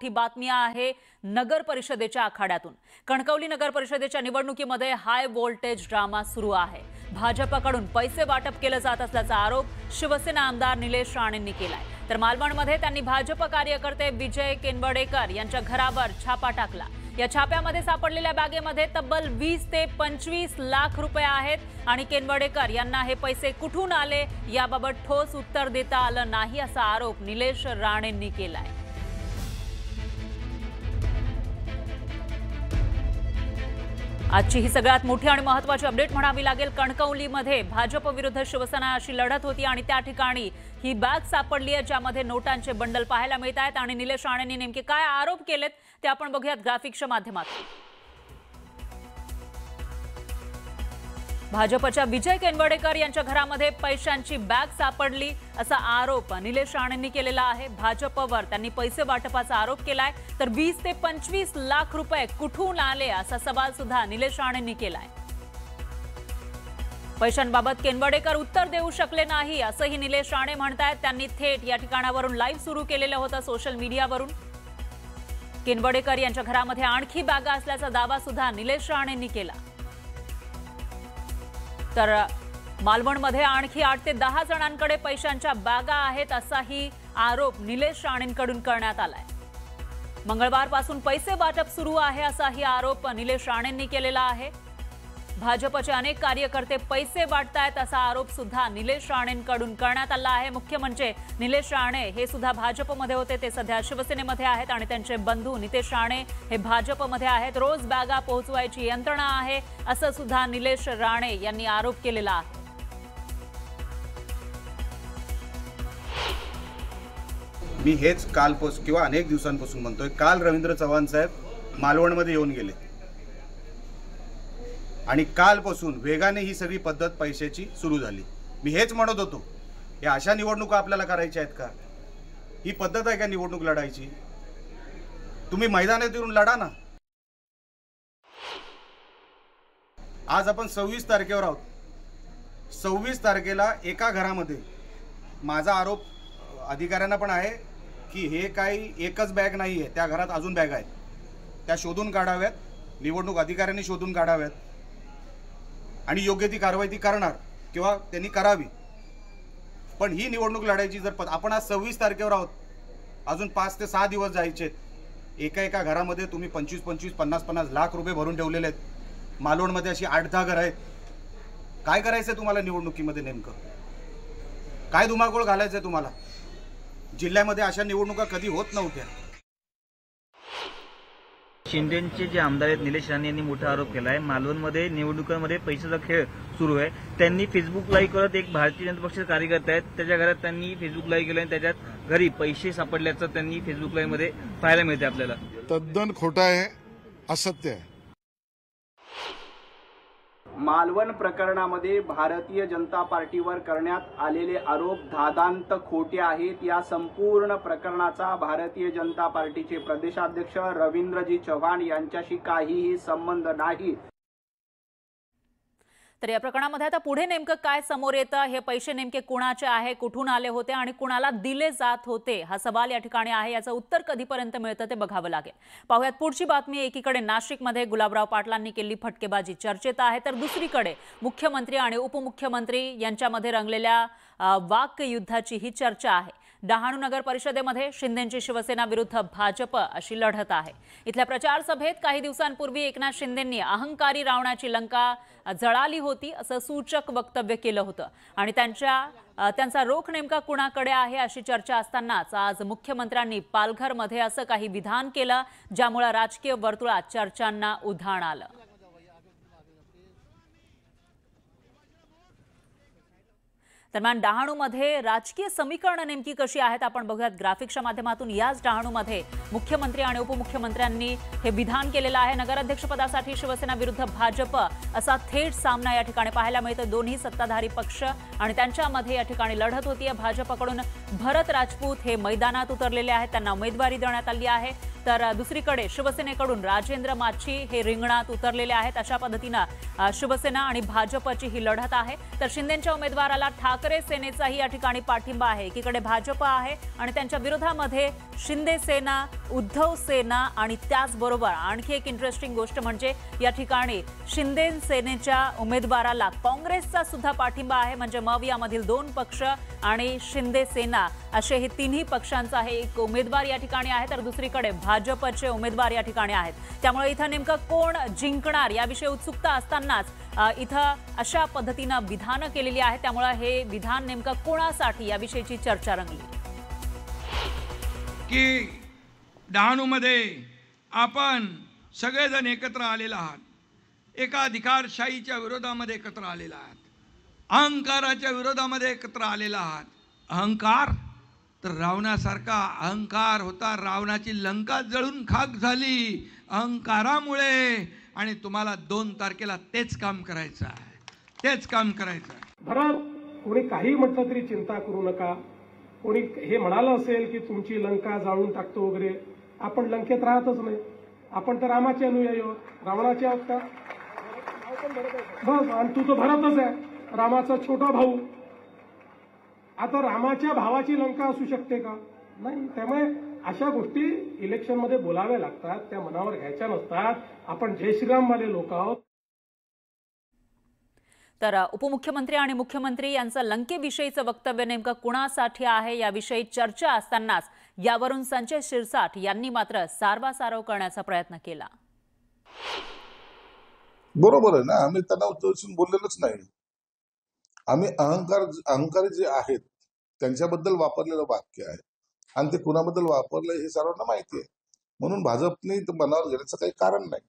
मोठी बातमी आहे नगर परिषदेच्या आखाड्यातून। कणकवली नगर परिषदेच्या निवडणुकीमध्ये हाय व्होल्टेज ड्रामा सुरू आहे। भाजपकडून पैसे वाटप केले जात असल्याचा आरोप शिवसेना आमदार निलेश राणेंनी केलाय। तर मालवणमध्ये त्यांनी भाजप कार्यकर्ते विजय केनवडेकर यांच्या घरावर छापा टाकला। या छाप्यामध्ये सापडलेल्या बॅगेमध्ये तब्बल 20 ते 25 लाख रुपये आहेत आणि केनवडेकर यांना हे पैसे कुठून आले याबाबत ठोस उत्तर देता आलं नाही असा आरोप निलेश राणेंनी केलाय। आजची ही सगळ्यात मोठी आणि महत्त्वाची अपडेट म्हणावी लागेल। कणकवलीमध्ये भाजप विरुद्ध शिवसेना अशी लढत होती आणि त्या ठिकाणी ही बॅग सापडली आहे ज्यामध्ये नोटांचे बंडल पाहायला मिळत आहेत आणि निलेश राणेंनी नेमके काय आरोप केलेत ते आपण बघूयात ग्राफिक्सच्या माध्यमातून। भाजपच्या विजय केनवडेकर यांच्या घरामध्ये पैशांची बॅग सापडली असा आरोप निलेश राणेंनी केलेला आहे। भाजपवर त्यांनी पैसे वाटपाचा आरोप केलाय। तर 20 ते 25 लाख रुपये कुठून आले असा सवाल सुद्धा निलेश राणेंनी केलाय। पैशांबाबत केनवडेकर उत्तर देऊ शकले नाही असंही निलेश राणे म्हणतायत। त्यांनी थेट या ठिकाणावरून लाईव्ह सुरू केलेलं होतं सोशल मीडियावरून। केनवडेकर यांच्या घरामध्ये आणखी बॅगा असल्याचा दावा सुद्धा निलेश राणेंनी केला। तर मालवणमध्ये आणखी 8 ते 10 जणांकडे पैशांच्या बॅगा आहेत असाही आरोप निलेश राणेंकडून करण्यात आलाय। मंगळवारपासून पैसे वाटप सुरू आहे असाही आरोप निलेश राणेंनी केलेला आहे। भाजपचे अनेक कार्यकर्ते पैसे वाटतायत असा आरोप सुद्धा निलेश राणेंकडून करण्यात आला आहे। मुख्य म्हणजे निलेश राणे हे सुद्धा भाजपमध्ये होते, ते सध्या शिवसेनेमध्ये आहेत आणि त्यांचे बंधू नितेश राणे हे भाजपमध्ये आहेत। रोज बॅगा पोहोचवायची यंत्रणा आहे असं सुद्धा निलेश राणे यांनी आरोप केलेला आहे। मी हेच कालपासून किंवा अनेक दिवसांपासून म्हणतोय। काल रवींद्र चव्हाण साहेब मालवणमध्ये येऊन गेले आणि कालपासून वेगाने ही सगळी पद्धत पैशाची सुरू झाली। मी हेच म्हणत होतो, या अशा निवडणुका आपल्याला करायच्या आहेत का? ही पद्धत आहे का निवडणूक लढायची? तुम्ही मैदानात येऊन लढा ना। आज आपण 26 तारखेवर आहोत। 26 तारखेला एका घरामध्ये माझा आरोप अधिकाऱ्यांना पण आहे की हे काही एकच बॅग नाही आहे, त्या घरात अजून बॅग आहेत, त्या शोधून काढाव्यात, निवडणूक अधिकाऱ्यांनी शोधून काढाव्यात आणि योग्य ती कारवाई ती करणार किंवा त्यांनी करावी। पण ही निवडणूक लढायची जर आपण आज 26 तारखेवर आहोत, अजून 5 ते 6 दिवस जायचे। एका घरामध्ये तुम्ही 25-25, 50-50 लाख रुपये भरून ठेवलेले आहेत। मालवणमध्ये अशी 8-10 घरं आहेत। काय करायचंय तुम्हाला निवडणुकीमध्ये? नेमकं काय धुमाकूळ घालायचंय तुम्हाला? जिल्ह्यामध्ये अशा निवडणुका कधी होत नव्हत्या। शिंदेचे जे आमदार आहेत निलेश राणे यांनी मोठा आरोप केला आहे। मालवणमध्ये निवडणुकांमध्ये पैशाचा खेळ सुरू आहे। त्यांनी फेसबुक लाईव्ह करत एक भारतीय जनता पक्षाचे कार्यकर्ते आहेत त्याच्या घरात त्यांनी फेसबुक लाईव्ह केलं आणि त्याच्यात घरी पैसे सापडल्याचं त्यांनी फेसबुक लाईव्ह मध्ये पाहायला मिळते आपल्याला। तद्दन खोटा आहे, असत्य आहे। मालवण प्रकरणामध्ये भारतीय जनता पार्टीवर करण्यात आलेले आरोप धादांत खोटे आहेत। या संपूर्ण प्रकरणाचा भारतीय जनता पार्टीचे प्रदेशाध्यक्ष रवींद्रजी चव्हाण यांच्याशी काहीही संबंध नाही। तर या प्रकरणामध्ये आता पुढे नेमकं काय समोर येतं? हे पैसे नेमके कुणाचे आहे, कुठून आले होते आणि कुणाला दिले जात होते हा सवाल या ठिकाणी आहे। याचं उत्तर कधीपर्यंत मिळतं ते बघावं लागेल। पाहूयात पुढची बातमी। एकीकडे नाशिकमध्ये गुलाबराव पाटलांनी केली फटकेबाजी चर्चेत आहे, तर दुसरीकडे मुख्यमंत्री आणि उपमुख्यमंत्री यांच्यामध्ये रंगलेल्या वाक्युद्धाची ही चर्चा आहे। डहाणू नगर परिषदेमध्ये शिंदेंची शिवसेना विरुद्ध भाजप अशी लढत आहे। इथल्या प्रचार सभेत काही दिवसांपूर्वी एकनाथ शिंदेंनी अहंकारी रावणाची लंका जळाली होती असं सूचक वक्तव्य केलं होतं आणि त्यांचा रोख नेमका कुणाकडे आहे अशी चर्चा असतानाच आज मुख्यमंत्र्यांनी पालघरमध्ये असं काही विधान केलं ज्यामुळे राजकीय वर्तुळात चर्चांना उधाण आलं। दरम्यान डहाणूमध्ये राजकीय समीकरणं नेमकी कशी आहेत आपण बघूयात ग्राफिक्सच्या माध्यमातून। याच डहाणूमध्ये मुख्यमंत्री आणि उपमुख्यमंत्र्यांनी हे विधान केलेलं आहे। नगराध्यक्षपदासाठी शिवसेना विरुद्ध भाजप असा थेट सामना या ठिकाणी पाहायला मिळतो। दोन्ही सत्ताधारी पक्ष आणि त्यांच्यामध्ये या ठिकाणी लढत होती। भाजपकडून भरत राजपूत हे मैदानात उतरलेले आहेत, त्यांना उमेदवारी देण्यात आली आहे। तर दुसरीकडे शिवसेनेकडून राजेंद्र माछी हे रिंगणात उतरलेले आहेत. अशा पद्धतीनं शिवसेना आणि भाजपची ही लढत आहे. तर शिंदेंच्या उमेदवाराला ठाकरे सेनेचाही या ठिकाणी पाठिंबा आहे. एकीकडे भाजप आहे आणि त्यांच्या विरोधामध्ये शिंदे सेना, उद्धव सेना आणि त्याचबरोबर आणखी एक इंटरेस्टिंग गोष्ट म्हणजे या ठिकाणी शिंदे सेनेच्या उमेदवाराला काँग्रेसचा सुद्धा पाठिंबा आहे. म्हणजे मग यामधील 2 पक्ष आणि शिंदे सेना असे हे तिन्ही पक्षांचा हे एक उमेदवार या ठिकाणी आहे. तर दुसरीकडे भाजपचे उमेदवार या ठिकाणी आहेत. त्यामुळे इथं नेमकं कोण जिंकणार याविषयी उत्सुकता असतानाच इथं अशा पद्धतीनं विधानं केलेली आहेत. त्यामुळे हे विधान नेमकं कोणासाठी याविषयीची चर्चा रंगली की डहाणूमध्ये आपण सगळेजण एकत्र आलेला आहात. एका अधिकारशाहीच्या विरोधामध्ये एकत्र आलेला आहात. अहंकाराच्या विरोधामध्ये एकत्र आलेला आहात. अहंकार तर रावणासारखा अहंकार होता. रावणाची लंका जळून खाक झाली अहंकारामुळे. आणि तुम्हाला 2 तारखेला तेच काम करायचं आहे. तेच काम करायचं आहे. भरत कोणी काही म्हटलं तरी चिंता करू नका. कोणी हे म्हणालं असेल की तुमची लंका जाळून टाकतो वगैरे, आपण लंकेत राहतच नाही. आपण तर रामाचे अनुयायी आहोत, रावणाचे आहोत का? बस. आणि तू तो भरतच आहे, रामाचा छोटा भाऊ. आता रामाच्या भावाची लंका असू शकते का? नाही. त्यामुळे अशा गोष्टी इलेक्शनमध्ये बोलाव्या लागतात, त्या मनावर घ्यायच्या नसतात. आपण जय श्रीरामवाले लोक आहोत. तर उपमुख्यमंत्री आणि मुख्यमंत्री यांचं लंकेविषयीचं वक्तव्य नेमकं कुणासाठी आहे याविषयी चर्चा असतानाच यावरून संजय शिरसाट यांनी मात्र सारवासारव करण्याचा प्रयत्न केला. बरोबर आहे ना, आम्ही त्यांना उद्देशून बोललेलोच नाही. आम्ही अहंकारी जे आहेत त्यांच्याबद्दल वापरलेलं वाक्य आहे आणि ते कुणाबद्दल वापरलं हे सर्वांना माहिती आहे. म्हणून भाजपने मनावर घेण्याचं काही कारण नाही.